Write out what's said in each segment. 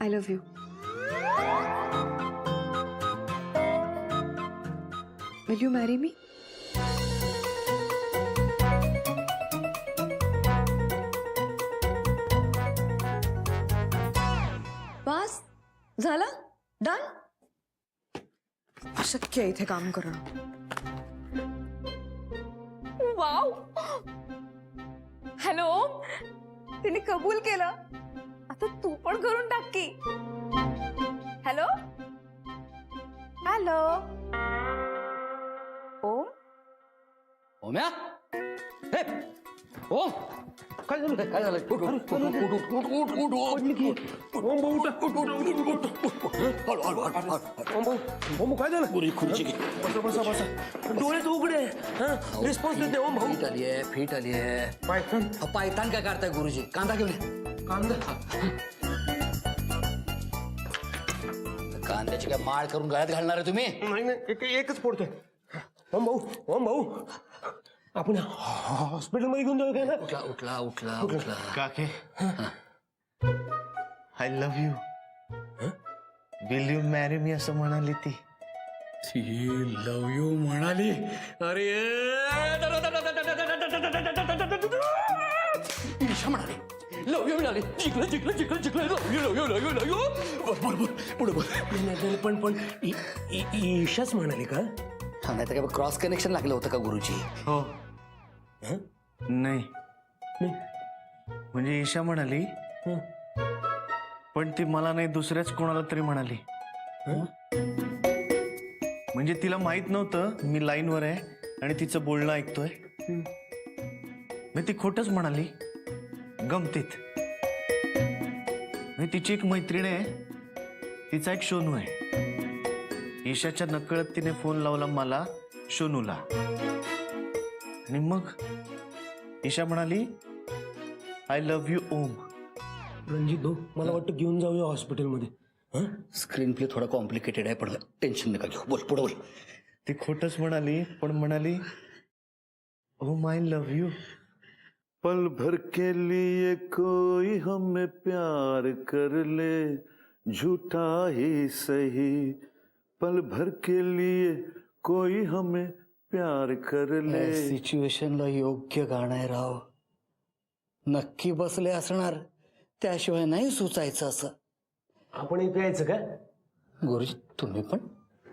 I love you. Will you marry me? बस झालं, done. अशक्य इथे काम करणं. वाव, हॅलो, तिने कबूल केलं. आता तू पण करून टाक की. Hello hello. ओम. ओम्या, हे ओम, काय झालं? काय झालं? उठ, उठ, उठ, उठ, उठ, उठ, उठ, उठ, उठ. ओम भाऊ उठ, उठ, उठ, उठ, उठ, उठ. हळू, हळू, हळू, हळू. ओम भाऊ काय झालं? पुरी खुर्ची घे. बसा बसा बसा. डोळे तर उघडे. रिस्पॉन्स देते ओम भाऊ. फिट आली आहे, फिट आली आहे. पायथन पायतान काय करताय गुरुजी? कांदा घेऊन ये. कांदा. कांद्याची काय माळ करून गळ्यात घालणार आहे तुम्ही? नाही नाही एकच फोडतोय. ओम भाऊ आपण हॉस्पिटलमध्ये घेऊन जाऊ काय ना? उठला उठला उठला उठला. काके I love you. Will you marry me असं म्हणाली ती. लव यू म्हणाली. अरे ईशा म्हणाली लव यू म्हणाली. जिंकलं जिंकलं जिंकलं जिंकलं. Love you love you love you love you. बोल बोल पुढे बोल. पण ईशाच म्हणाली का? नाही तर काय क्रॉस कनेक्शन लागलं होतं का गुरुजी? हो. नाही म्हणजे ईशा म्हणाली, पण ती मला नाही दुसऱ्याच कोणाला तरी म्हणाली. म्हणजे तिला माहित नव्हतं मी लाईनवर आहे आणि तिचं बोलणं ऐकतोय. मी ती खोटच म्हणाली गमतीत. तिची एक मैत्रीण आहे, तिचा एक शोनू आहे. ईशाच्या नकळत तिने फोन लावला मला शोनूला आणि मग ईशा म्हणाली आय लव्ह यू ओम. रणजित भाऊ मला वाटतं घेऊन जाऊया हॉस्पिटलमध्ये. स्क्रीन प्ले थोडा कॉम्प्लिकेटेड आहे पण टेन्शन नका घेऊ. बोल पुढे बोल. ती खोटच म्हणाली पण म्हणाली ओम आय लव्ह यू. पल भर के लिए कोई हमें प्यार कर ले, झूठा ही सही. पल भर के लिए कोई हमें प्यार कर ले. सिच्युएशनला योग्य गाणं आहे राव. नक्की बसले असणार, त्याशिवाय नाही सुचायचं असं. आपण हे प्यायचं का? गुरुजी तुम्ही पण?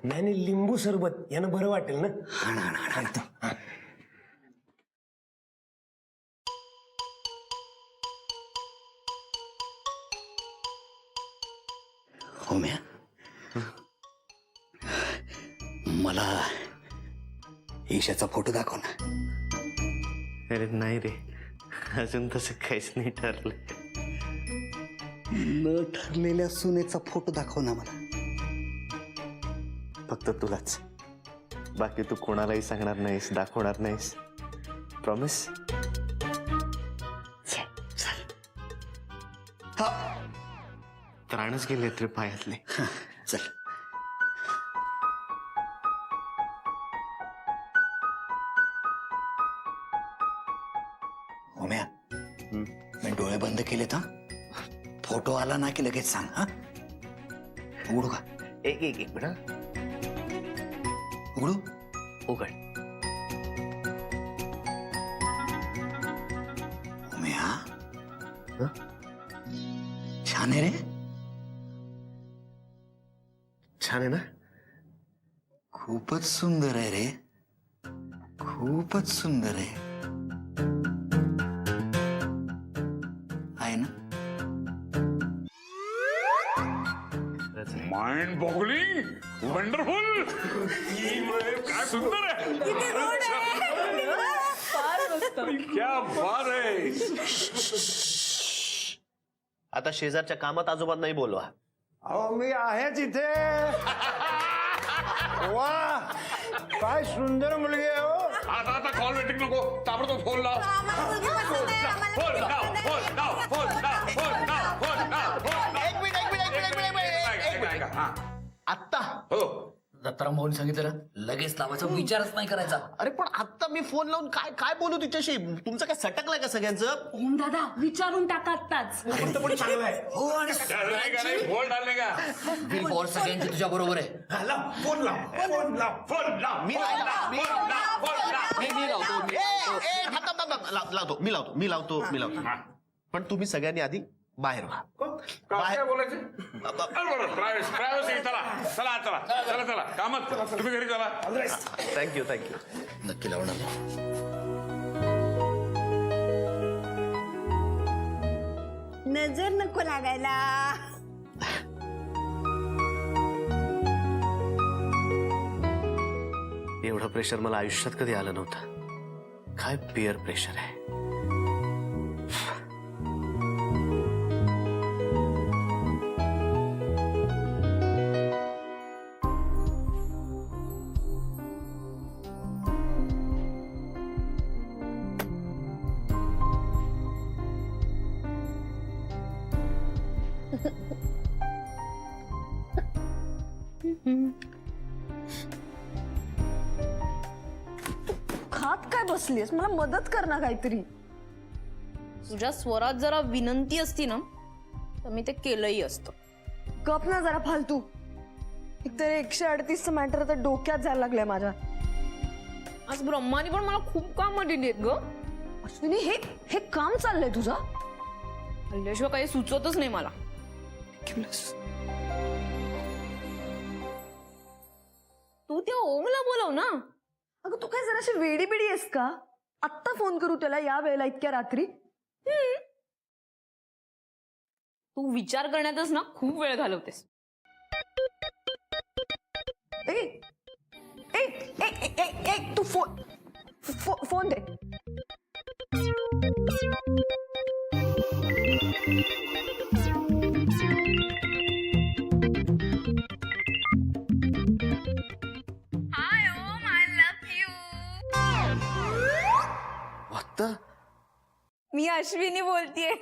नाही लिंबू सरबत यानं बरं वाटेल ना. होम्या, मला ईशाचा फोटो दाखव ना. अरे नाही रे, अजून तसं काहीच नाही ठरलं. न ठरलेल्या सुनेचा फोटो दाखव ना मला. फक्त तुलाच, बाकी तू कोणालाही सांगणार नाहीस, दाखवणार नाहीस. प्रॉमिस? त्राणच गेलेत रे पायातले. चल. होम्या, मी डोळे बंद केलेत हा. फोटो आला ना की लगेच सांग हा. उघडू का? एक एक एक मिनिट. उघडू? उघड. होम्या, छान आहे रे. छान आहे ना? खूपच सुंदर आहे रे. खूपच सुंदर आहे. आहे ना? Mind boggling, wonderful. काय सुंदर आहे. क्या बात आहे. आता शेजारच्या कामात आजोबांनाही बोलवा. अहो मी आहेच इथे. वा काय सुंदर मुलगी आहे हो. आता आता कॉल वेटिंग नको, ताबडतोब फोन लाव. फोन लाव, फोन लाव, फोन लाव, फोन लाव, फोन लाव, फोन लाव. एक मिनिट ऐका. आत्ता हो सताराम भाऊनी सांगितलं लगेच लावायचा विचारच नाही करायचा. अरे पण आता मी फोन लावून काय काय बोलू तिच्याशी? तुमचं काय सटकलंय का सगळ्यांचं? ओम दादा विचारून टाका आत्ताच. पण चांगलं आहे. हो आणि डालने का नहीं फोन डालने का. बिल फॉर सगळ्यांची तुझ्या बरोबर आहे. हा, लाव, फोन लाव, फोन लाव. फोन लाव. मी फोन लावतो. लाव. फोन लाव. फोन लाव. मी लावतो मी लावतो. मी लावतो. पण तुम्ही सगळ्यांनी आधी बाहेर व्हा. काय बोलायचं? बरोबर प्रायव्हसी. चला कामात तुम्ही घरी चला. थँक्यू. नक्की लावणार. नजर नको लागायला. एवढं प्रेशर मला आयुष्यात कधी आलं नव्हतं. काय पिअर प्रेशर आहे. खात काय बसलीस? मला मदत कर ना काहीतरी. तुझ्या स्वरात जरा विनंती असती ना तर मी ते केलंही असतं. गप ना जरा फालतू. एकतर 138चं मॅटर तर डोक्यात जायला लागलंय माझ्या. आज ब्रह्मानी पण मला खूप कामं दिली आहेत ग. अश्विनी हे काम चाललंय तुझं? हल्ल्याशिवाय काही सुचतच नाही मला. तू त्या ओमला बोलव ना. अगं तू काय जराशी वेडी बिडी आहेस का? आत्ता फोन करू त्याला या वेळेला इतक्या रात्री? तू विचार करण्यातच ना खूप वेळ घालवतेस. ए ए ए ए ए तू फोन दे. Hi Om, I love you. वाटतं मी अश्विनी बोलतेय.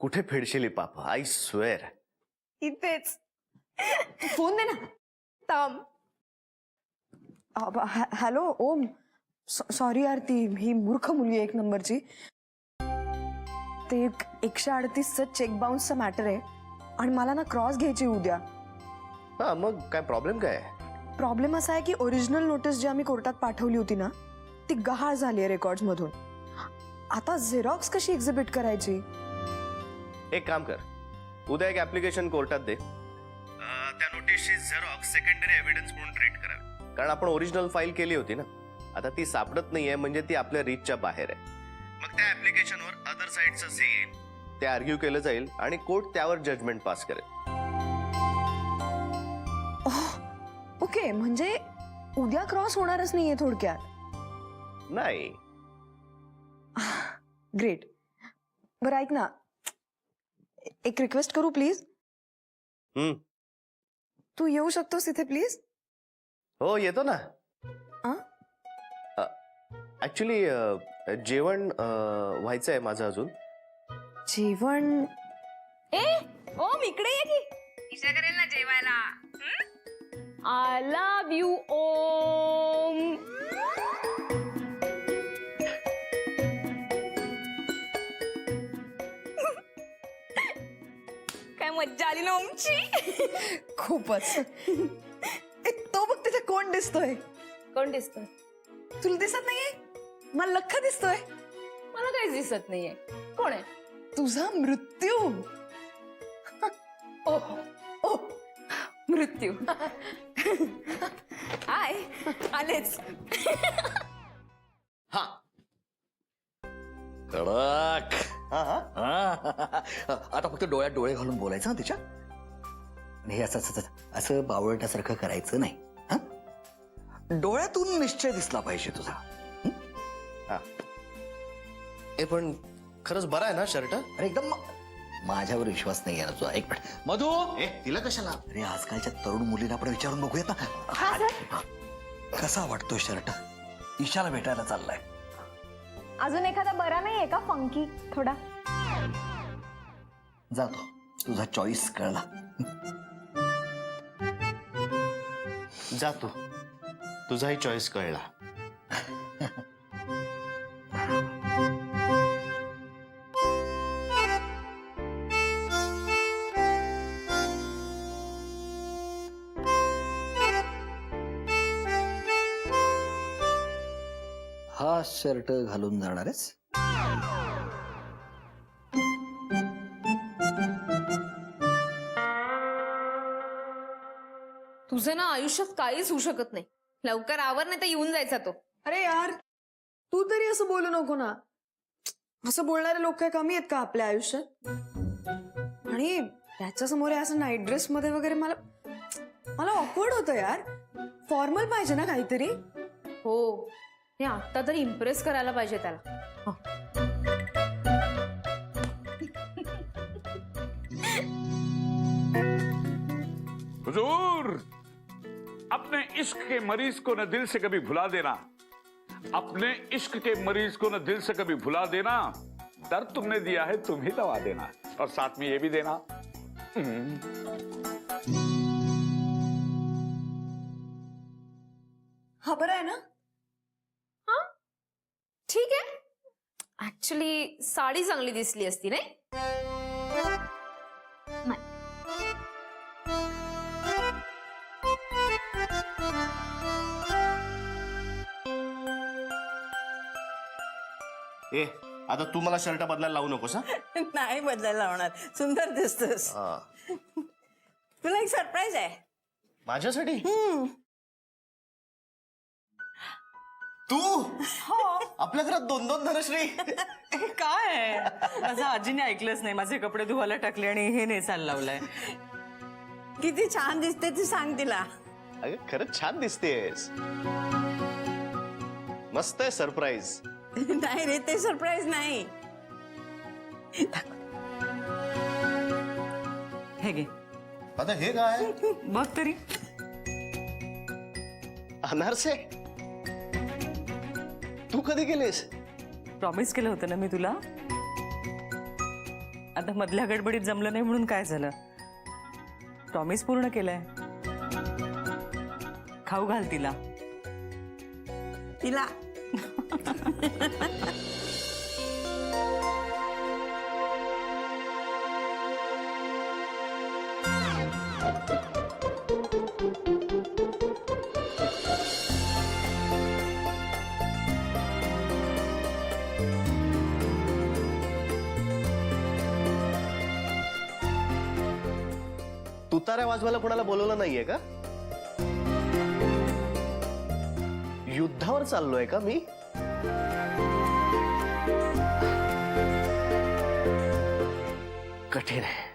कुठे फेडशिली पाप? I swear. इथेच. फोन दे ना. थांब. हॅलो ओम, सॉरी यार, ती ही मूर्ख मुलगी एक नंबरची. ते 138चं चेक बाउन्सचं मॅटर आहे आणि मला ना क्रॉस घ्यायची उद्या. हा मग काय प्रॉब्लेम काय? प्रॉब्लेम असा आहे की ओरिजिनल नोटीस जी आम्ही कोर्टात पाठवली होती ना ती गहाळ झाली आहे रेकॉर्ड्स मधून. आता झेरॉक्स कशी एक्झिबिट करायची? एक काम कर, उद्या एक ऍप्लिकेशन कोर्टात दे. त्या नोटीसची झेरॉक्स सेकंडरी एव्हिडन्स म्हणून ट्रीट करावी. कारण आपण ओरिजिनल फाईल केली होती ना, आता ती सापडत नाहीये म्हणजे ती आपल्या रीचच्या बाहेर आहे. मग त्या ऍप्लिकेशनवर अदर साइडचं जे येईल ते आर्ग्यू केलं जाईल आणि कोर्ट त्यावर जजमेंट पास करेल. ओके, म्हणजे उद्या क्रॉस होणारच नाहीये थोडक्यात. नाही. ग्रेट. बरं ऐक ना, एक रिक्वेस्ट करू प्लीज? तू येऊ शकतोस इथे प्लीज? हो येतो ना. ऍक्च्युली जेवण व्हायचंय माझं अजून. जेवण? ए ओम इकडे ये की. ईशा करेल ना जेवायला. आय लव्ह यू ओम. काय मज्जा आली ना ओमची. खूपच. तो बघ तिथे कोण दिसतोय? कोण दिसतोय? तुला दिसत नाहीये? मला लख्ख दिसतोय. मला काहीच दिसत नाहीये. कोण आहे? तुझा मृत्यू. ओह ओ मृत्यू. हाय, आलेच. हा कडक. आता फक्त डोळ्यात डोळे घालून बोलायचं ना तिच्या. हे असं बावळटासारखं करायचं नाही. डोळ्यातून निश्चय दिसला पाहिजे तुझा. ए पण खरंच बरं आहे ना शर्ट? अरे एकदम माझ्यावर विश्वास नाही आहे ना तुझा. एक मिनिट मधू. ए तिला कशाला? अरे आजकालच्या तरुण मुलींना आपण विचारून बघूयात ना. कसा वाटतोय शर्ट? ईशाला भेटायला चाललाय. अजून एखादा बरा नाहीये का फंकी थोडा? जातो, तुझा चॉईस कळला. जा तू, तुझाही चॉईस कळला. हा शर्ट घालून जाणार आहेस? तुझं ना आयुष्यात काहीच होऊ शकत नाही. लवकर आवर, नाही तर येऊन जायचा तो. अरे यार, तू तरी असं बोलू नको ना. असं बोलणारे लोक काय कमी आहेत का आपल्या आयुष्यात? आणि त्याच्या समोर असं नाईट ड्रेस मध्ये वगैरे मला ऑकवर्ड होतं यार. फॉर्मल पाहिजे ना काहीतरी. हो, हे आता तरी इम्प्रेस करायला पाहिजे त्याला. हुजूर, अपने इश्क के मरीज को न दिल से कभी भुला देना. अपने इश्क के मरीज को न दिल से कभी भुला देना. दर्द तुमने दिया है तुम ही दवा देना, और साथ में ये भी देना. हा बरं आहे ना? हा ठीक आहे. ऍक्च्युली साडी चांगली दिसली असती नाही? ए, आता तू मला शर्ट बदलायला लावू नकोस हा. नाही बदलायला लावणार, सुंदर दिसतोस. तुला एक सरप्राईज आहे. माझ्यासाठी तू आपल्या घरात 2-2 धनश्री. काय माझ्या आजीने ऐकलंच नाही, माझे कपडे धुवायला टाकले आणि हे नेसायला लावलंय. किती छान दिसते ती सांग तिला. अगं खरंच छान दिसतेस. मस्त आहे सरप्राईज. नाही रे, ते सरप्राईज नाही. हे घे, आता हे काय? बघ तरी. अनारसे तू कधी केलेस? प्रॉमिस केलं होतं ना मी तुला. आता मधल्या गडबडीत जमलं नाही म्हणून काय झालं. प्रॉमिस पूर्ण केलंय. खाऊ घाल तिला. तिला तुताऱ्या वाजवायला कोणाला बोलवलं नाहीये का? युद्धावर चाललोय का मी? कठीण आहे.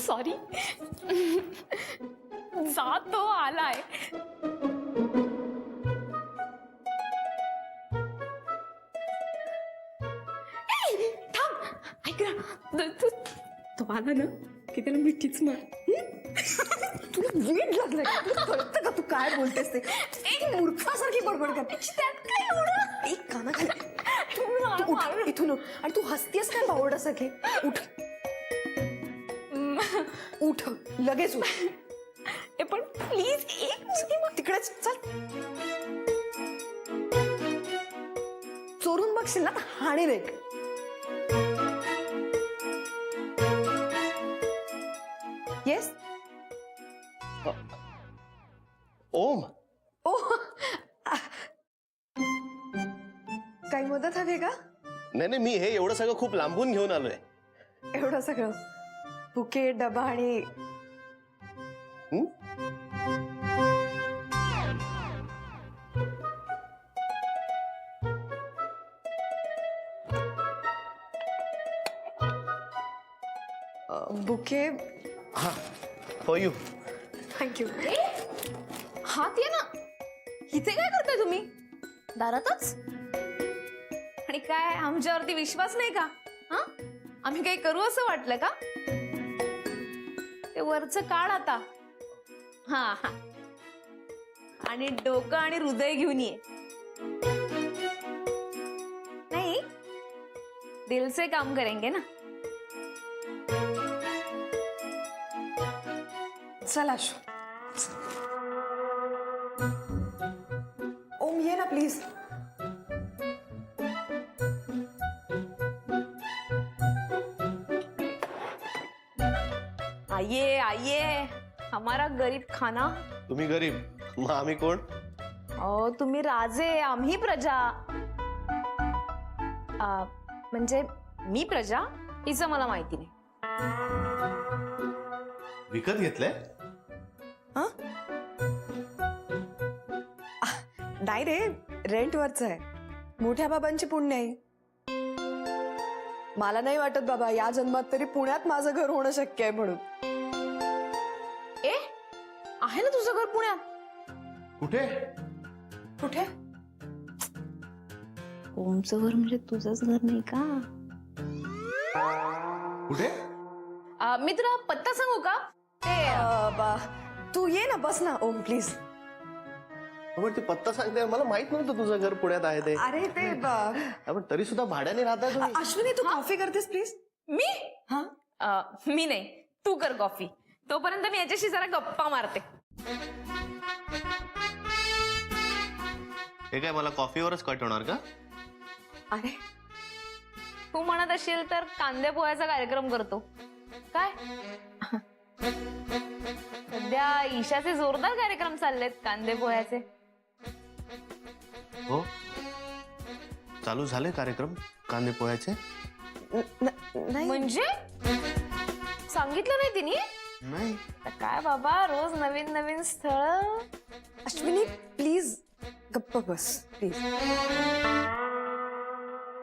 सॉरी. जातो आलाय. ऐक ना, तो आला ना की त्याला मिठीच मार. तुला वेट लागलाय का? तुला कळतं का तू काय बोलतेस ते? एक मूर्खासारखी बडबड करते. एक कानाखाली. तू उठ इथून उठ. आणि तू हसतेस काय बावडासारखी? उठ उठ लगेच उठ. पण प्लीज एक मुलगी मग तिकडेच चल. चोरून बघशील ना तर हाणे रे. येस ओम, ओ काही मदत हवी का? नाही मी हे एवढं सगळं खूप लांबून घेऊन आलोय. एवढं सगळं बुके डबा आणि बुके. हा, फॉर यू. थँक्यू. हात ये ना. इथे काय करताय तुम्ही? दारातच? आणि काय आमच्यावरती विश्वास नाही का? हा, आम्ही काही करू असं वाटलं का? ते वरचं काढ आता. हा हा, आणि डोकं आणि हृदय घेऊन ये. नाही, दिल से काम करेंगे ना. चल आशू. ओम ये ना प्लीज. आइए आइए, हमारा गरीब खाना. तुम्ही गरीब, मग आम्ही कोण? अहो तुम्ही राजे, आम्ही प्रजा. म्हणजे मी प्रजा हिचं मला माहिती नाही. विकत घेतलंय? नाही रे, रेंटवरच आहे. मोठ्या बाबांची पुण्य आहे. मला नाही वाटत बाबा या जन्मात तरी पुण्यात माझं घर होणं शक्य आहे म्हणून. ए, आहे ना तुझं घर पुण्यात? कुठे? कुठे? ओमचं घर म्हणजे तुझंच घर नाही का? कुठे? मी तुला पत्ता सांगू का? तू ये ना, बस ना ओम प्लीज. पण ती पत्ता सांगते, मला माहित नव्हतं तुझं घर पुण्यात आहे ते. अरे ते पण तरी सुद्धा भाड्याने राहताय तुम्ही. अश्विनी तू कॉफी करतेस प्लीज. मी हा मी नाही, तू कर कॉफी. तोपर्यंत मी याच्याशी जरा गप्पा मारते. हे काय, मला कॉफीवरच कट होणार का? अरे तू म्हणत असेल तर कांदे पोह्याचा कार्यक्रम करतो काय? सध्या ईशाचे जोरदार कार्यक्रम चाललेत कांदे पोह्याचे. हो, चालू झाले कार्यक्रम कांदे पोह्याचे? नाही म्हणजे सांगितलं नाही तिने? नाही. तर काय बाबा, रोज नवीन नवीन स्थळ. अश्विनी प्लीज गप्प बस प्लीज.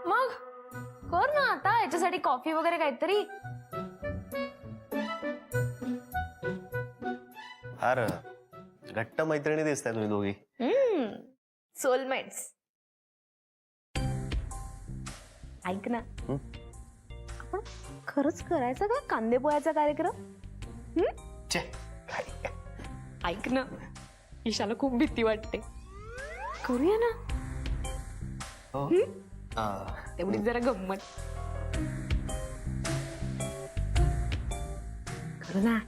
मग कर ना आता याच्यासाठी कॉफी वगैरे काहीतरी. फार घट्ट मैत्रिणी दिसताय तुम्ही दोघी. सोलमेट्स. ऐक ना, आपण खरंच करायचा का कांदे पोह्याचा कार्यक्रम? छे. ऐक ना, ईशाला खूप भीती वाटते. करूया ना. हो. तेवढी जरा गंमत करू ना.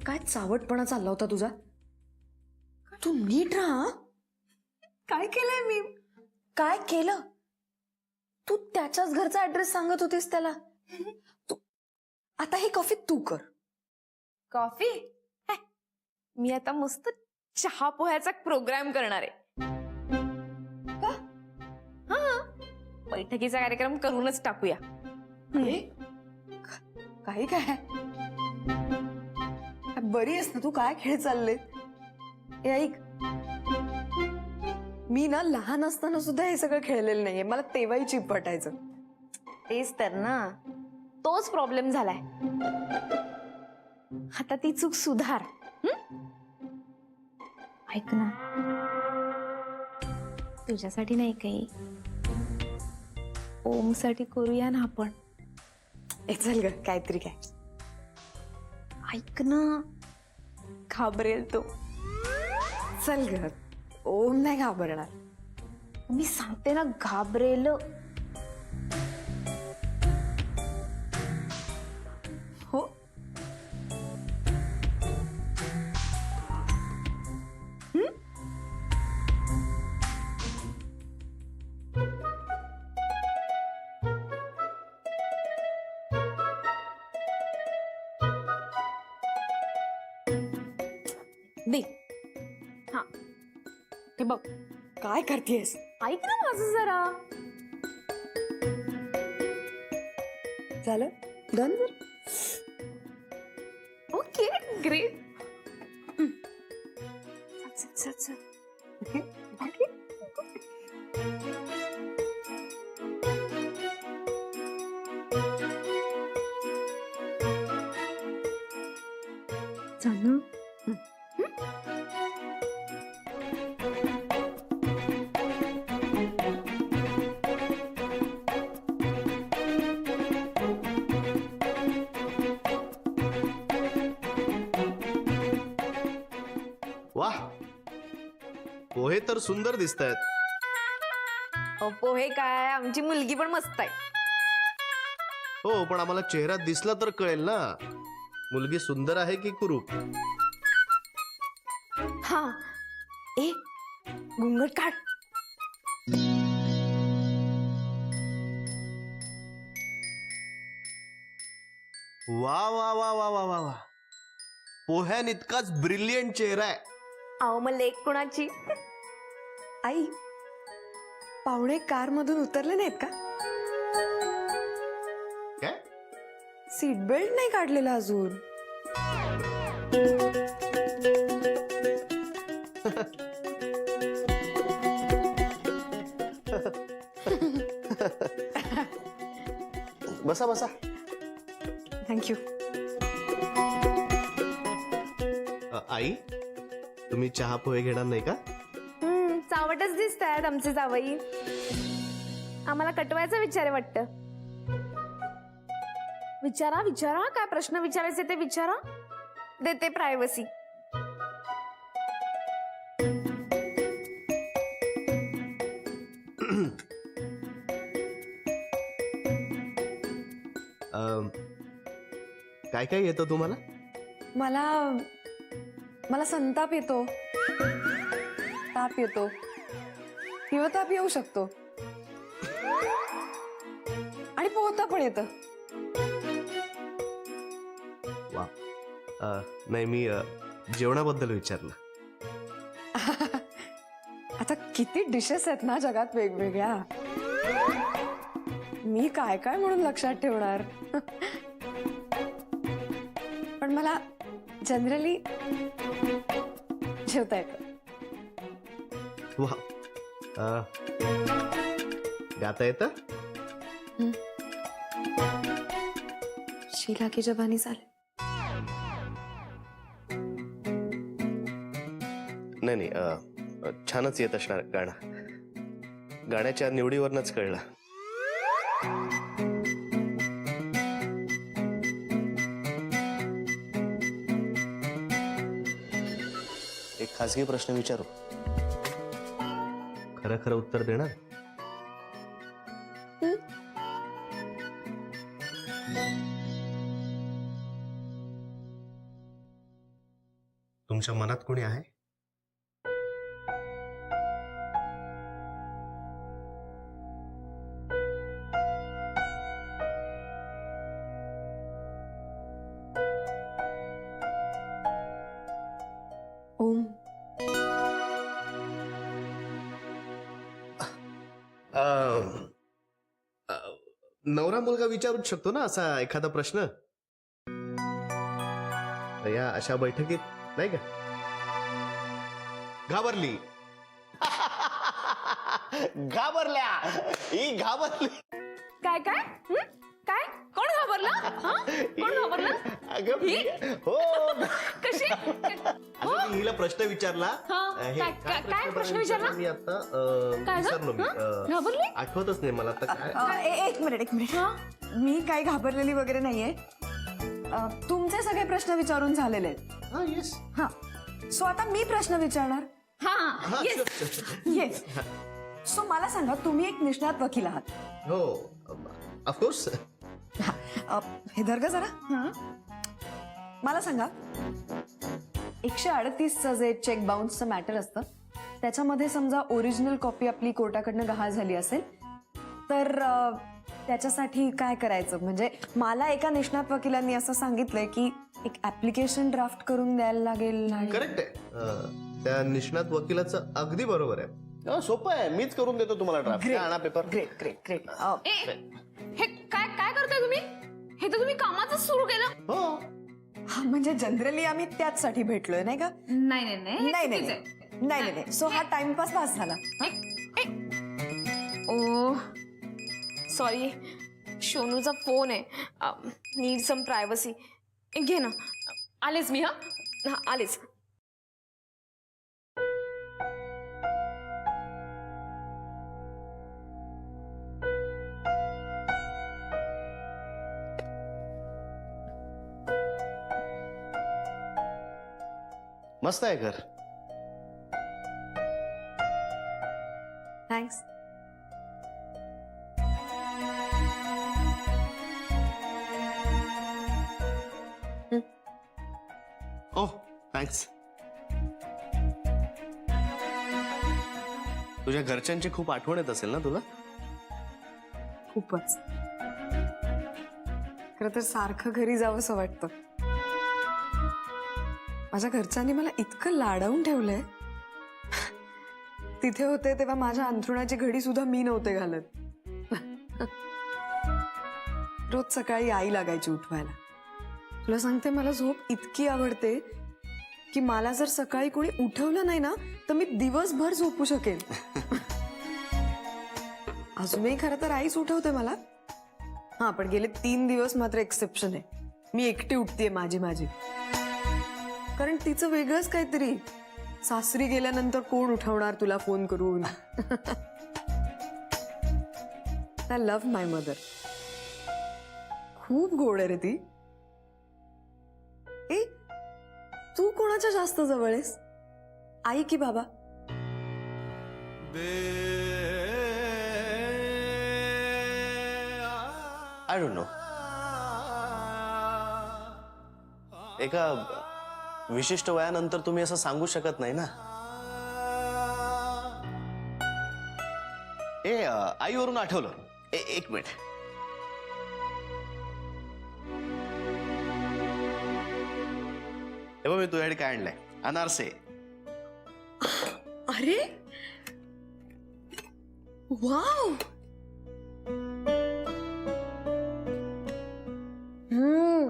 काय चावटपणा चालला होता तुझा? तू नीट राहा. काय केलंय मी? काय केलं? तू त्याच्याच घरचा ऍड्रेस सांगत होतीस त्याला. तू आता ही कॉफी तू कर. कॉफी? मी आता मस्त चहा पोह्याचा प्रोग्राम करणार आहे. का? हा, बैठकीचा कार्यक्रम करूनच टाकूया. काही काय बरी आहेस ना तू? काय खेळ चालले? ऐक, मी ना लहान असताना सुद्धा हे सगळं खेळलेलं नाहीये. मला तेव्हाही चिप पटायचं. तेच तर ना, तोच प्रॉब्लेम झालाय. आता ती चूक सुधार. ऐक ना, तुझ्यासाठी नाही काही, ओमसाठी करूया ना आपण. चल ग, काहीतरी काय. ऐक ना, घाबरेल तो. चल ग, ओम नाही घाबरणार. मी सांगते ना, घाबरेल. हो दे. हा, हे बघ. काय करतेस? ऐक ना माझं जरा. झालं डन. Okay, great. ओके जाणं. पोहे तर सुंदर दिसत आहेत. पोहे काय, आमची मुलगी पण मस्त आहे. हो, पण आम्हाला चेहरा दिसला तर कळेल ना मुलगी सुंदर आहे की कुरूप. हा, ए घुंगट काढ. वा वा वा वा वा वा वा, पोह्यान इतकाच ब्रिलियंट चेहरा आहे. अहो मग लेक कोणाची? आई, पाहुणे कार मधून उतरले नाहीत का? काय? सीट बेल्ट नाही काढलेला अजून. बसा बसा. थँक्यू. आई, तुम्ही चहा पोहे घेणार नाही का? चावटच दिसत आहेत आमचे जावई. आम्हाला कटवायचा विचार आहे वाटतं. विचारा विचारा, काय प्रश्न विचारायचे ते विचारा, देते प्रायव्हसी. काय काय येतं तुम्हाला? मला मला संताप येतो, ताप येतो, हिवताप येऊ शकतो आणि पोहता पण येतं. वा. नाही, मी जेवणाबद्दल विचारलं. आता किती डिशेस आहेत ना जगात वेगवेगळ्या. मी काय काय म्हणून लक्षात ठेवणार. पण मला जनरली जेवता येतं. वा. गाता येतं? शीला की जबानी झाले. नाही नाही, छानच येत असणार गाणं. गाण्याच्या निवडीवरनच कळलं. एक खासगी प्रश्न विचारू, खरं खरं उत्तर देणार? तुमच्या मनात कोणी आहे? ओम. नवरा मुलगा विचारूच शकतो ना असा एखादा प्रश्न. या अशा बैठकीत नाही का? घाबरली. घाबरल्या, ही घाबरली. काय काय काय, कोण घाबरला? हा? कोण घाबरला? अगं ही? हो. कशी? अगं, मी हिला प्रश्न विचारला. हा, हे, काय प्रश्न विचारला? मी आता काय विसरलो मी. घाबरली? आठवतच नाही मला आता काय. एक मिनिट. मी काही घाबरलेली वगैरे नाहीये. तुमचे सगळे प्रश्न विचारून झालेले आहेत. हा, येस. हा, सो आता मी प्रश्न विचारणार. हा, येस. येस. सो मला सांगा, तुम्ही एक निष्णात वकील आहात. हो, ऑफकोर्स. हे धर ग जरा. मला सांगा, 138चं जे चेक बाउन्सचं मॅटर असतं त्याच्यामध्ये समजा ओरिजिनल कॉपी आपली कोर्टाकडनं गहाळ झाली असेल तर त्याच्यासाठी काय करायचं? म्हणजे मला एका निष्णात वकिलांनी असं सांगितलंय की एक ऍप्लिकेशन ड्राफ्ट करून द्यायला लागेल. करेक्ट आहे. त्या निष्णात वकिलाचं अगदी बरोबर आहे. सोपं आहे, मीच करून देतो तुम्हाला ड्राफ्ट. आणा पेपर. Great great great. हे काय काय करताय तुम्ही? हे तर तुम्ही कामाच सुरू केलं. हो, म्हणजे जनरली आम्ही त्याचसाठी भेटलोय नाही का? नाही नाही नाही, हे नाही चुकीचं नाही आहे. नाही नाही. सो हा टाइमपास पास झाला. ओ सॉरी, शोनूचा फोन आहे. Need some privacy. घे ना. आलेच मी. हा, आलेच. मस्त आहे घर. थँक्स. Oh thanks. तुझ्या घरच्यांची खूप आठवण येत असेल ना तुला? खूपच. खरं तर सारखं घरी जावंसं वाटतं. माझ्या घरच्यांनी मला इतकं लाडावून ठेवलंय. तिथे होते तेव्हा माझ्या अंथरुणाची घडी सुद्धा मी नव्हते घालत. रोज सकाळी आई लागायची उठवायला. तुला सांगते, मला झोप इतकी आवडते की मला जर सकाळी कोणी उठवलं नाही ना तर मी दिवसभर झोपू शकेल. अजूनही खरं तर आईच उठवते मला. हा, पण गेले 3 दिवस मात्र एक्सेप्शन आहे. मी एकटी उठतेय माझी. कारण तिचं वेगळंच काहीतरी. सासरी गेल्यानंतर कोण उठवणार तुला फोन करून. I love my mother. खूप गोड आहे रे ती. ए, तू कोणाच्या जास्त जवळ आहेस, आई की बाबा? I don't know. एका विशिष्ट वयानंतर तुम्ही असं सांगू शकत नाही ना. आईवरून आठवलं. एक मिनिट. हे बघ, मी तुझ्याकडे काय आणलंय. अनारसे. अरे वाव.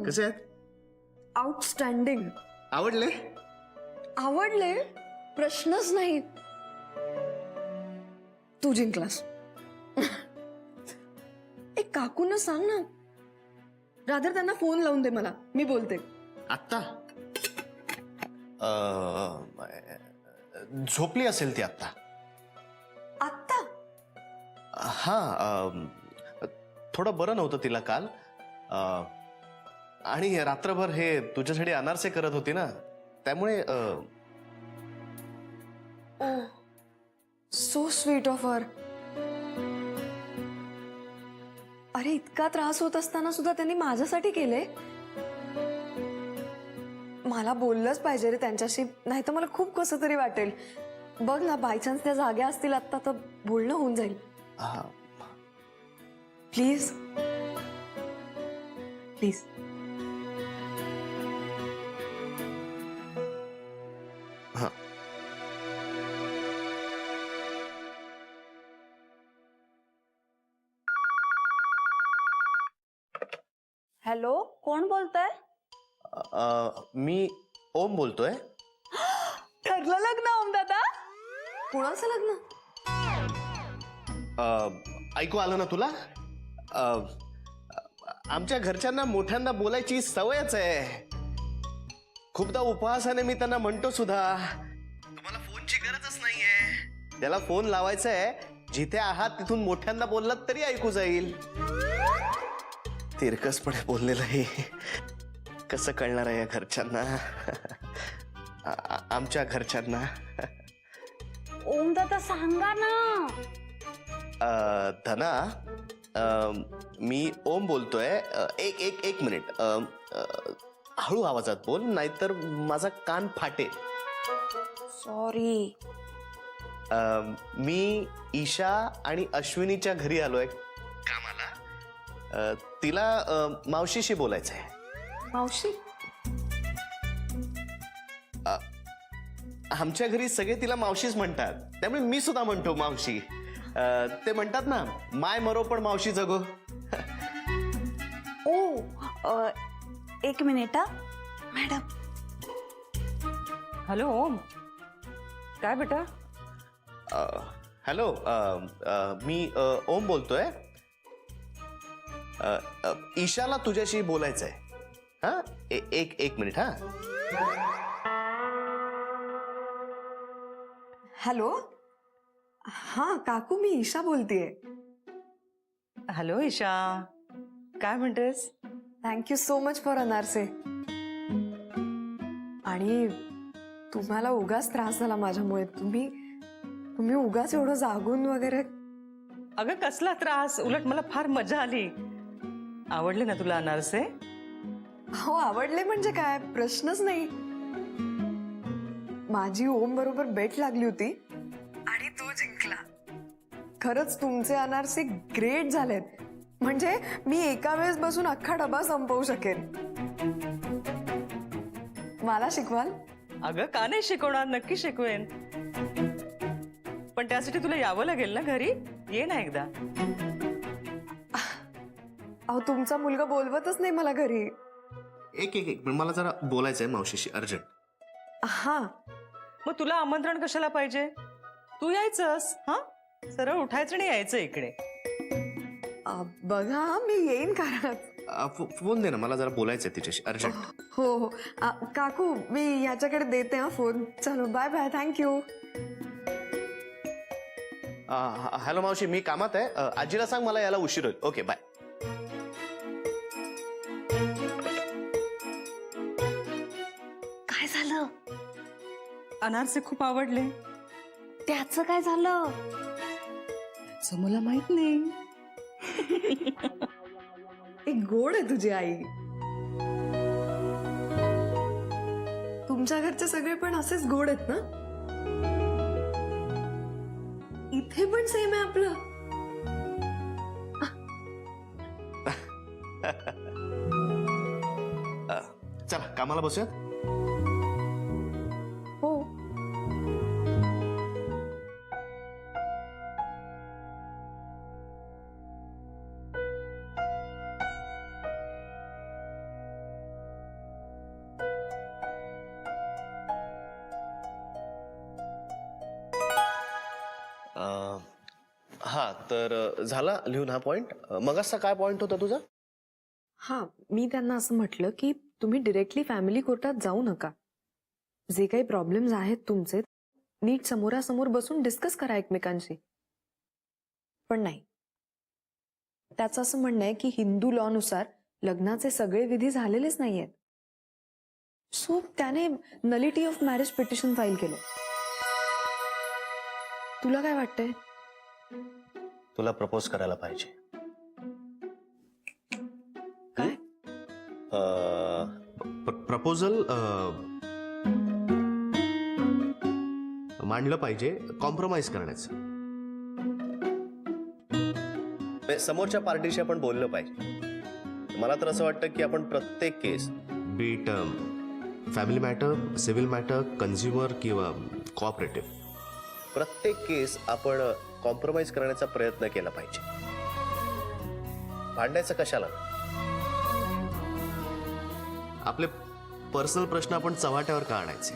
कसे आहेत? आउटस्टँडिंग. आवडले? आवडले, प्रश्नच नाही. तू जिंकलास. एक काकूंना सांग ना, रादर त्यांना फोन लावून दे मला. मी बोलते. आत्ता? झोपली असेल ती आत्ता. आत्ता? हा, थोडं बरं नव्हतं तिला काल. आणि रात्रभर हे तुझ्यासाठी अनारसे करत होती ना, त्यामुळे सो स्वीट ऑफ हर. अरे, इतका त्रास होत असताना सुद्धा त्यांनी माझ्यासाठी केले. मला बोललंच पाहिजे रे त्यांच्याशी, नाही तर मला खूप कसं तरी वाटेल. बघ ना, बाय चान्स त्या जाग्या असतील आत्ता तर बोलणं होऊन जाईल. Please please. हॅलो, कोण बोलतोय? मी ओम बोलतोय. ठरलं लग्न ओम दादा? कुणाचं लग्न? ऐकू आलं ना तुला? आमच्या घरच्यांना मोठ्यांना बोलायची सवयच आहे. खूपदा उपहासाने मी त्यांना म्हणतो सुद्धा, तुम्हाला फोनची गरजच नाहीये. त्याला फोन लावायचा आहे, जिथे आहात तिथून मोठ्यांना बोललात तरी ऐकू जाईल. तिरकसपणे बोललेलं हे कसं कळणार आहे या घरच्यांना, आमच्या घरच्यांना? ओम दादा सांगा ना. धना, मी ओम बोलतोय. एक मिनिट. हळू आवाजात बोल, नाहीतर माझा कान फाटेल. सॉरी. मी ईशा आणि अश्विनीच्या घरी आलोय कामाला. तिला मावशीशी बोलायचं आहे. मावशी? आमच्या घरी सगळे तिला मावशीच म्हणतात, त्यामुळे मी सुद्धा म्हणतो मावशी. ते म्हणतात ना, माय मरो पण मावशी जगो. ओ, एक मिनिट हा मॅडम. हॅलो ओम, काय बेटा? हॅलो, मी ओम बोलतोय. ईशाला तुझ्याशी बोलायचं आहे. हा, एक मिनिट. हा, हॅलो. हा काकू, मी ईशा बोलतेय. हॅलो ईशा, काय म्हणतेस? थँक्यू सो मच फॉर अनारसे. आणि तुम्हाला उगाच त्रास झाला माझ्यामुळे. तुम्ही तुम्ही उगाच एवढं जागून वगैरे. अगं कसला त्रास, उलट मला फार मजा आली. आवडले ना तुला अनारसे? हो आवडले म्हणजे काय प्रश्नच नाही. माझी ओम बरोबर बेट लागली होती आणि तो जिंकला. खरंच तुमचे अनारसे ग्रेट झालेत. म्हणजे मी एका वेळेस बसून अख्खा डबा संपवू शकेन. मला शिकवाल? अगं का नाही शिकवणार, नक्की शिकवेन. पण त्यासाठी तुला यावं लागेल ना घरी. ये ना एकदा. अहो तुमचा मुलगा बोलवतच नाही मला घरी. एक पण मला जरा बोलायचंय मावशीशी अर्जंट. हा मग तुला आमंत्रण कशाला पाहिजे? तू यायचंस. हा सरळ उठायचं आणि यायचं इकडे. बघा मी येईन कारण. फोन दे ना, मला जरा बोलायचंय तिच्याशी अर्जंट. हो हो काकू मी ह्याच्याकडे देते हा फोन. चलो बाय बाय. थँक्यू. हॅलो मावशी, मी कामात आहे. आजीला सांग मला याला उशीर होईल. Okay bye. काय झालं? अनारसे खूप आवडले. त्याचं काय झालं? असं मला माहित नाही. एक गोड आहे तुझी आई. तुमच्या घरचे सगळे पण असेच गोड आहेत ना? इथे पण सेम आहे आपलं. चला कामाला बसूयात. हो हा तर झाला लिहून हा पॉइंट. मग असा काय पॉइंट होता तुझा? हा मी त्यांना असं म्हटलं की तुम्ही डिरेक्टली फॅमिली कोर्टात जाऊ नका. जे काही प्रॉब्लेम्स आहेत तुमचे नीट समोरासमोर बसून डिस्कस करा एकमेकांशी. पण नाही, त्याचं असं म्हणणं आहे की हिंदू लॉ नुसार लग्नाचे सगळे विधी झालेलेच नाहीयेत. सो त्याने nullity of marriage petition file केलं. तुला काय वाटतंय? तुला प्रपोज करायला पाहिजे. काय? प्रपोजल मांडलं पाहिजे, कॉम्प्रोमाइज करण्याचं. समोरच्या पार्टीशी आपण बोललं पाहिजे. मला तर असं वाटतं की आपण प्रत्येक case, be it family matter, civil matter, consumer किंवा कोऑपरेटिव्ह, प्रत्येक केस आपण कॉम्प्रोमाइज करण्याचा प्रयत्न केला पाहिजे. भांडायचं कशाला? आपले पर्सनल प्रश्न आपण चव्हाट्यावर का आणायचे?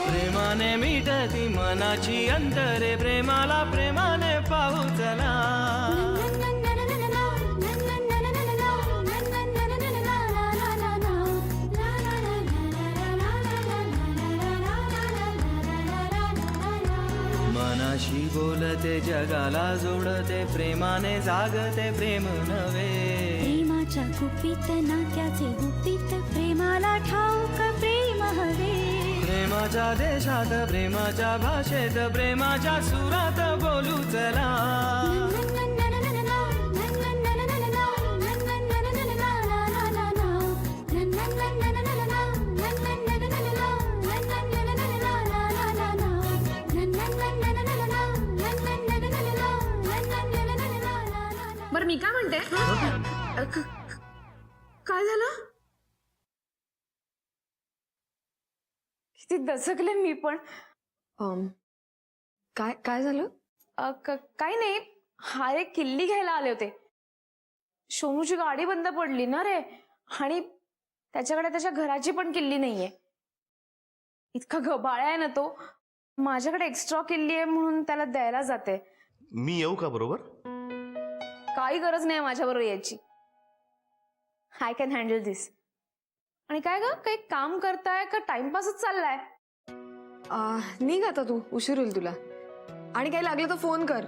प्रेमाने मिटती मनाची अंतरे, प्रेमाला प्रेमाने पाहू चला. मनाशी बोलते जगाला जोडते, प्रेमाने जागते प्रेम नवे. प्रेमाच्या गुपित नात्याचे गुपित, प्रेमाला ठाऊक प्रेम हवे. प्रेमाच्या देशात प्रेमाच्या भाषेत, प्रेमाच्या सुरात बोलू चला. बरं मी काय म्हणते, काय झालं? किती दचकले मी पण. काय काय झालं? काही नाही, हा एक किल्ली घ्यायला आले होते. सोनूची गाडी बंद पडली ना रे, आणि त्याच्याकडे त्याच्या घराची पण किल्ली नाहीये. इतका गबाळा आहे ना तो. माझ्याकडे एक्स्ट्रा किल्ली आहे म्हणून त्याला द्यायला जाते. मी येऊ का बरोबर? काही गरज नाही माझ्याबरोबर यायची. आय कॅन हँडल दिस. आणि काय ग, काही काम करताय का टाइमपासच चाललाय? निघ आता तू, उशीर होईल तुला. आणि काही लागलं तर फोन कर.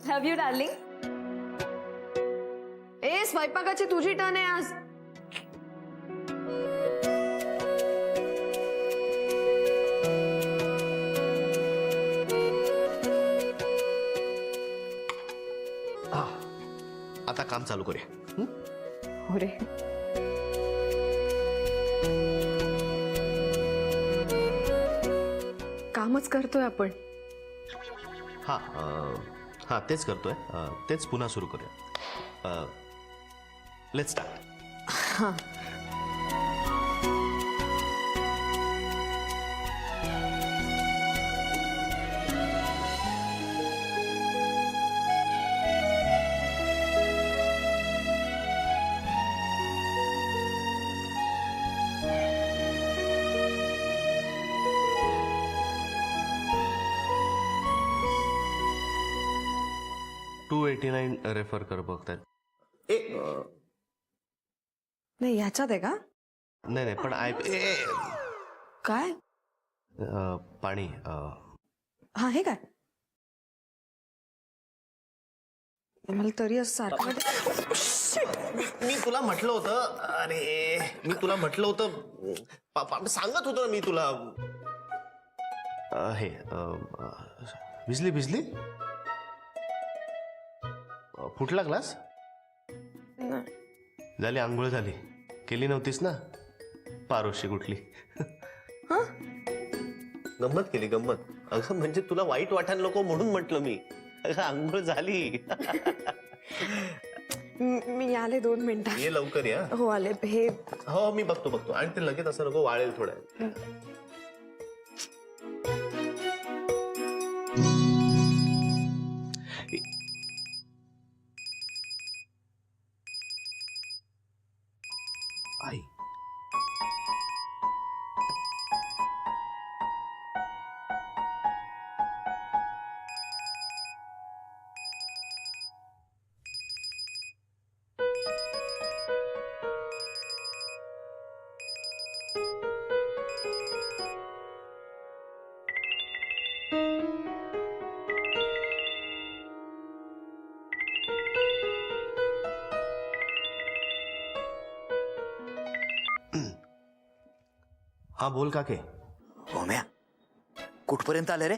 Love you darling. ए, स्वयंपाकाची तुझी टर्न आहे आज. आता काम चालू करूया. हो रे. कामच करतोय आपण. हा हा तेच करतोय. तेच पुन्हा सुरू करूया. Let's start. हा. रेफर कर बघतात. नाही, ह्याच्यात आहे का? नाही पण काय? पाणी. हा, हे काय? मला तरी असं सारखं. मी तुला म्हटलं होतं. अरे मी तुला म्हटलं होतं, सांगत होतो मी तुला. हे भिजली भिजली. फुटला ग्लास. झाली आंघोळ झाली. केली नव्हतीस ना पारोशी कुठली. गंमत केली गंमत. अगं म्हणजे तुला वाईट वाटायला नको म्हणून म्हटलं मी. अगं आंघोळ झाली. मी आले 2 मिनिटात. ये लवकर या. हो आले. हे हो मी बघतो. आणि ते लगेच असं नको, वाळेल थोडं. आई हा बोल काके. ओम्या, कुठपर्यंत आले रे?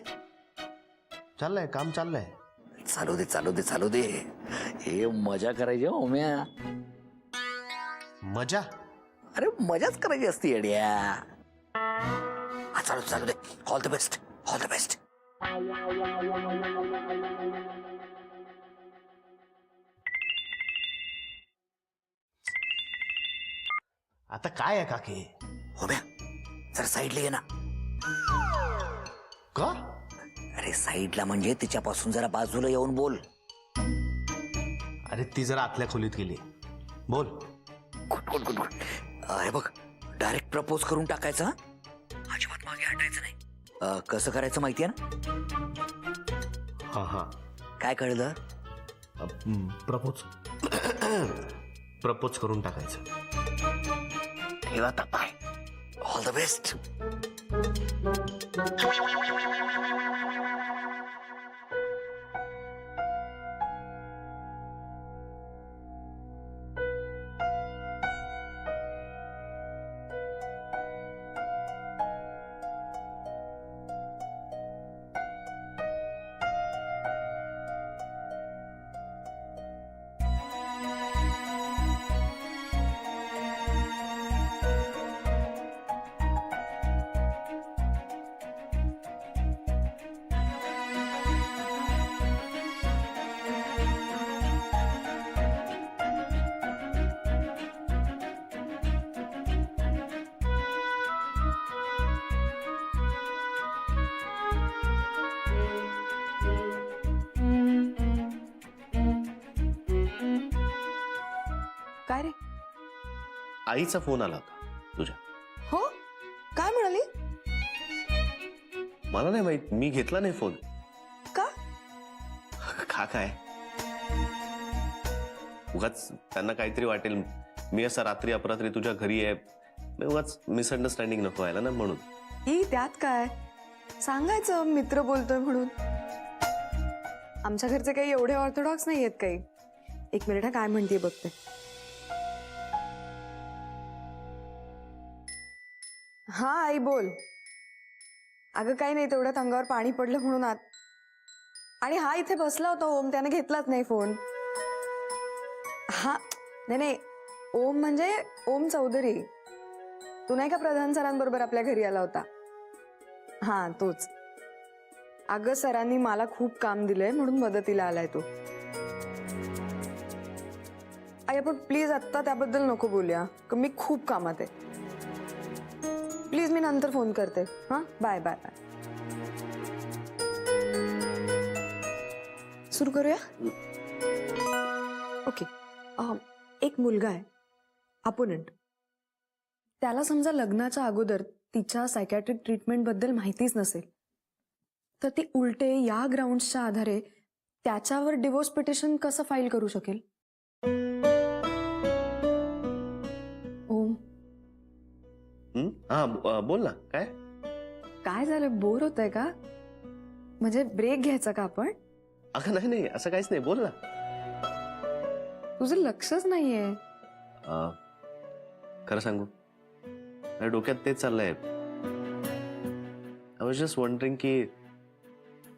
चाललंय काम चाललंय. चालू दे चालू दे चालू दे. हे मजा करायची हो ओम्या. मजा? अरे मजाच करायची असती येड्या. हा चालू चालू दे. All the best. All the best. आता काय आहे काके? ओम्या, जरा साईडला ये ना. का? अरे साईडला म्हणजे तिच्यापासून जरा बाजूला येऊन बोल. अरे ती जरा आतल्या खोलीत गेली. बोल. Good good good good. हे बघ, डायरेक्ट प्रपोज करून टाकायचं. अजिबात मागे हटायचं नाही. कसं करायचं माहितीये ना? हा हा. काय कळलं? प्रपोज प्रपोज करून टाकायचं. ठेवा आता पाय. All the best. आईचा फोन आला होता तुझ्या. हो, काय म्हणाली? मला नाही माहित, मी घेतला नाही फोन. का? काय उगाच त्यांना काहीतरी वाटेल, मी असं रात्री अपरात्री तुझ्या घरी आहे, उगाच मिसअंडरस्टँडिंग नको व्हायला ना, म्हणून. ही त्यात काय, सांगायचं मित्र बोलतोय म्हणून. आमच्या घरचे काही एवढे ऑर्थोडॉक्स नाही आहेत काही. एक मिनिट, काय म्हणते बघते. हा आई बोल. अगं काही नाही, तेवढ्यात अंगावर पाणी पडलं म्हणून आत. आणि हा इथे बसला होता ओम, त्याने घेतलाच नाही फोन. हा नाही, ओम म्हणजे ओम चौधरी. तू नाही का प्रधान सरांबरोबर आपल्या घरी आला होता? हा तोच. अगं सरांनी मला खूप काम दिलंय म्हणून मदतीला आलाय तो. आई आपण प्लीज आत्ता त्याबद्दल नको बोलूया, मी खूप कामात आहे. प्लीज मी नंतर फोन करते. हा बाय बाय बाय. सुरू करूया. ओके. एक मुलगा आहे, अपोनंट. त्याला समजा लग्नाच्या अगोदर तिच्या सायकॅट्रिक ट्रीटमेंट बद्दल माहितीच नसेल, तर ती उलटे या ग्राउंड्सच्या आधारे त्याच्यावर डिवोर्स पिटिशन कसं फाईल करू शकेल? ओम, हा बोल ना. काय झालं, बोर होतंय का? म्हणजे ब्रेक घ्यायचा का आपण? अगं नाही, असं काहीच नाही, बोल ना. तुझं लक्षच नाहीये. खरं सांगू, माझ्या डोक्यात तेच चाललंय. आय वॉज जस्ट वंडरिंग की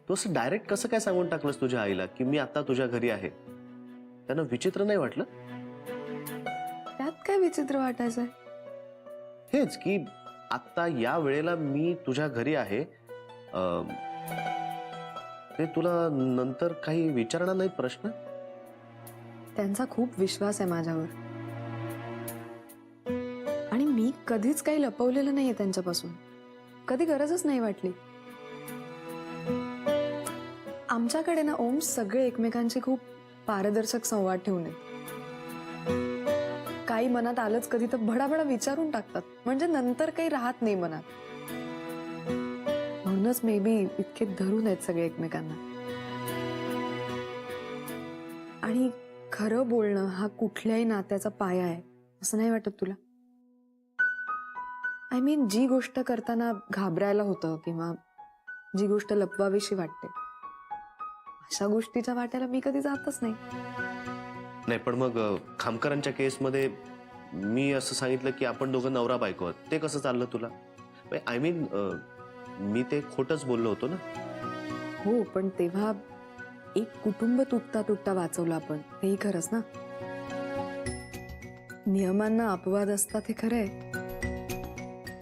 तू असं डायरेक्ट कसं काय सांगून टाकलंस तुझ्या आईला की मी आता तुझ्या घरी आहे? त्यांना विचित्र नाही वाटलं? त्यात काय विचित्र वाटायचंय? हेच की आता या वेळेला मी तुझ्या घरी आहे, ते तुला नंतर काही विचारणार नाहीत प्रश्न? त्यांचा खूप विश्वास आहे माझ्यावर, आणि मी कधीच काही लपवलेलं नाहीये त्यांच्यापासून. कधी गरजच नाही वाटली. आमच्याकडे ना ओम सगळे एकमेकांची खूप पारदर्शक संवाद ठेवून आहेत. काही मनात आलंच कधी तर भडाभडा विचारून टाकतात, म्हणजे नंतर काही राहत नाही मनात. म्हणूनच मे बी इतके धरून आहेत सगळे एकमेकांना. आणि खरं बोलणं हा कुठल्याही नात्याचा पाया आहे, असं नाही वाटत तुला? आय मीन, जी गोष्ट करताना घाबरायला होतं किंवा जी गोष्ट लपवावीशी वाटते, अशा गोष्टीच्या वाट्याला मी कधी जातच नाही. नाही, पण मग खामकरांच्या केसमध्ये मी असं सांगितलं की आपण दोघं नवरा बायको आहोत, ते कसं चाललं तुला? आय मीन, मी ते खोटंच बोललो होतो ना. हो, पण तेव्हा एक कुटुंब तुटता तुटता वाचवलं आपण, तेही खरंच ना. नियमांना अपवाद असतात हे खरंय,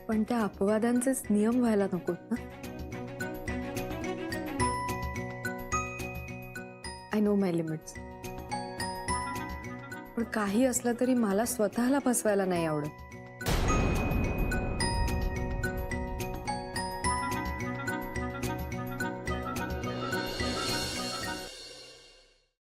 पण त्या अपवादांचेच नियम व्हायला नकोत ना. I know my limits. पण काही असलं तरी मला स्वतःला फसवायला नाही आवडत.